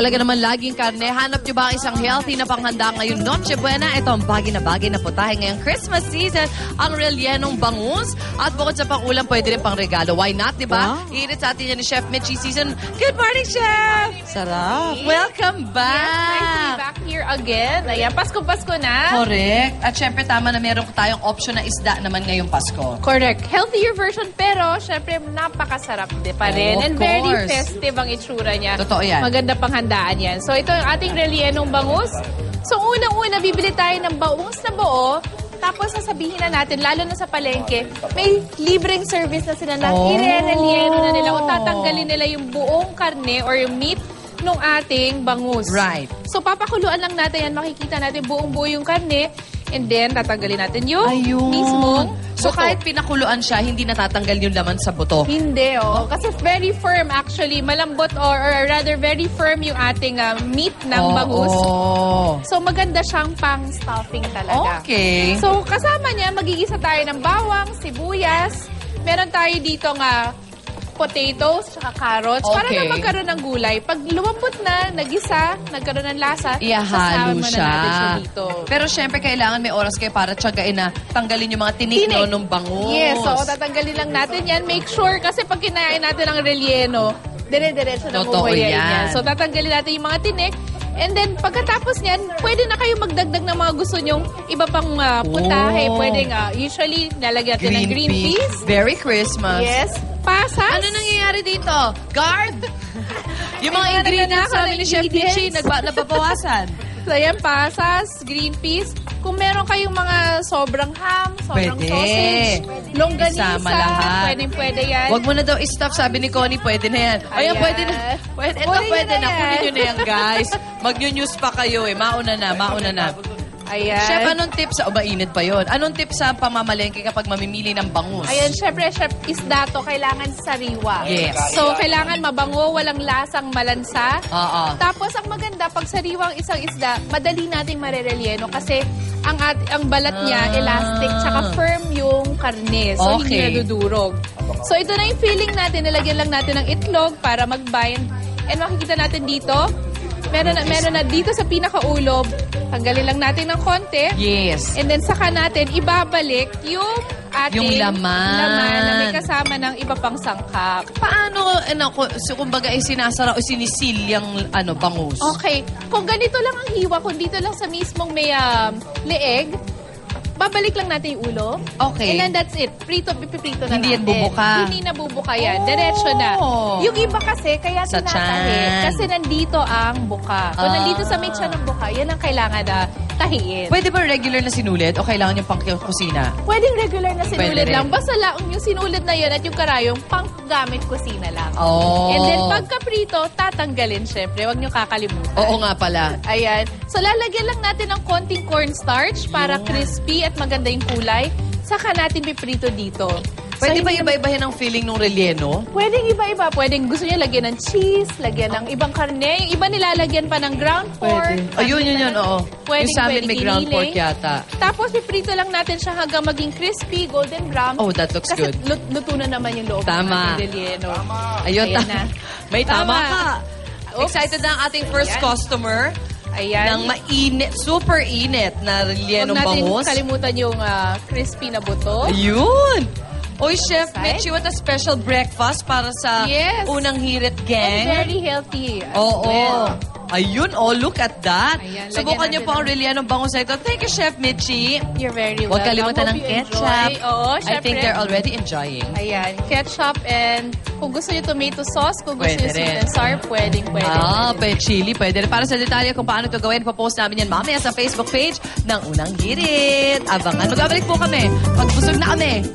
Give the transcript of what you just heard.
talaga naman laging karne. Hanap nyo ba ang isang healthy na panghanda ngayong Noche Buena? Ito ang bagay na putahe ngayong Christmas season. Ang rellenong bangus. At bukod sa pangulam, pwede rin pang regalo. Why not, di ba? Wow. Iinit sa atin yan ni Chef Mitchie Season. Good morning, Chef! Sarap. Welcome back! Yes, nice to be back here again. Ayan, Pasko-Pasko na. Correct. At syempre, tama na meron tayong option na isda naman ngayong Pasko. Correct. Healthier version, pero syempre napakasarap din pa rin. Of And very course. festive ang itsura niya. Totoo yan. Maganda panghandaan yan. So ito yung ating rellenong bangus. So unang-una, bibili tayo ng bangus na buo. Tapos sasabihin na natin, lalo na sa palengke, may libreng service na sila na i-relleno na nila o tatanggalin nila yung buong karne or yung meat nung ating bangus. Right. So papakuluan lang natin yan, makikita natin buong-buo yung karne. And then, tatanggalin natin yung mismong So buto. kahit pinakuluan siya, hindi natatanggal yung laman sa buto. Hindi, oh. Kasi very firm actually. Malambot or rather very firm yung ating meat ng bangus. So maganda siyang pang-stuffing talaga. Okay. So kasama niya, magigisa tayo ng bawang, sibuyas. Meron tayo dito nga potatoes, tsaka carrots. Para Okay. na magkaroon ng gulay. Pag lumambot na, nagisa, nagkaroon ng lasa, Ihahalo sasama siya. na natin siya dito. Pero syempre, kailangan may oras kayo para tiyagain na tanggalin yung mga tinik, Tinik. no, nung bangus. Yes, so tatanggalin lang natin yan. Make sure, kasi pag kinain natin ang relleno, dire-diretso na Totoo mumuyain yan. yan. So tatanggalin natin yung mga tinik. And then, pagkatapos niyan, pwede na kayo magdagdag ng mga gusto nyong iba pang putahe. Pwede nga, usually, nalagyan natin ng green peas. Very Christmas. Yes. Pasas. Ano nangyayari dito? Guard? Yung mga Ay, ingredients nagdadako namin ng ni Chef ingredients. Mitchie, nababawasan. So, yan, pasas, green peas. Kung meron kayong mga sobrang ham, sobrang Pwede. sausage, longganisa, Isama lahat. pwede yan. Huwag mo na daw i-stuff, sabi ni Connie, pwede na yan. Ayan, Ayan. pwede na. Pwede, ito, Kunin nyo pwede na na. yan. Kunin nyo na yan, guys. Mag-news pa kayo eh. Mauna na. Ayan. Chef, anong tips? O, mainit pa yun. Anong tips sa pamamalengke kapag mamimili ng bangus? Ayan, syempre, isda to, kailangan sariwa. Yes. So, kailangan mabango, walang lasang malansa. Oo. Tapos, ang maganda, pag sariwang isang isda, madali nating marerelyeno kasi ang balat niya, elastic, tsaka firm yung karne. So, Okay. hindi nadudurog. So, ito na yung filling natin. Nilagyan lang natin ng itlog para mag-bind. And makikita natin dito, meron na dito sa pinakaulo, tanggalin lang natin ng konti. Yes. And then saka natin ibabalik yung ating Yung laman. na may kasama ng iba pang sangkap. Paano, kumbaga, sinasara o sinisil yung bangus? Okay. Kung ganito lang ang hiwa, kung dito lang sa mismong may leeg, babalik lang natin yung ulo. Okay. And then that's it. Piprito na Hindi yan natin. bubuka. Hindi na bubuka yan. Diretso na. Yung iba kasi, kaya Sa tinatahi. tiyan. Kasi nandito ang buka. Kung nandito sa may tiyan ng buka, yan ang kailangan na tahiin. Pwede ba regular na sinulit o kailangan yung pang kusina? Pwedeng regular na Pwede sinulit rin. lang. Basta lang yung sinulit na yun at yung karayong pang gamit kusina lang. Oh. And then pagka prito, tatanggalin syempre. Huwag nyo kakalimutan. Oo nga pala. Ayan. So lalagyan lang natin ng konting cornstarch para crispy at maganda yung kulay. Saka natin piprito dito. Pwede So, ba hindi iba-ibahin ang feeling ng relleno? Pwedeng iba-iba. Pwedeng gusto niya lagyan ng cheese, lagyan ng ibang karne. Yung iba nilalagyan pa ng ground pork. Ayun, yun, oo. Pwedeng- Yung sa amin may pwedeng ground pork giniling. yata. Tapos piprito lang natin siya hanggang maging crispy, golden brown. Oh, that looks Kasi good. luto na naman yung loob Tama. ng ating relleno. Ayun, Ayan na. May tama Tama. ka. Oops. Excited na ang ating first Ayan. customer Ayan. ng mainit, super init na Huwag rellenong natin bangus. kalimutan yung crispy na buto. Ayun! Oy, Chef Side. Mitchie, what a special breakfast para sa Yes. unang hirit And gang. very healthy as Oo. well. Ayun, look at that. Ayan, Subukan lagyan niyo po ang natin rellenong bangus na ito. Thank you, Chef Mitchie. You're very Huwag welcome. kalimutan ng Hope you ketchup. enjoy. Oo, I think syempre. they're already enjoying. Ayan, ketchup and kung gusto niyo tomato sauce, kung gusto Pwede niyo sweet rin. and sour, pwede. Pwede chili, pwede rin. Para sa detalye kung paano ito gawin, papost namin yan mamaya sa Facebook page ng Unang Hirit. Abangan. Magbabalik po kami. Pag busog na kami.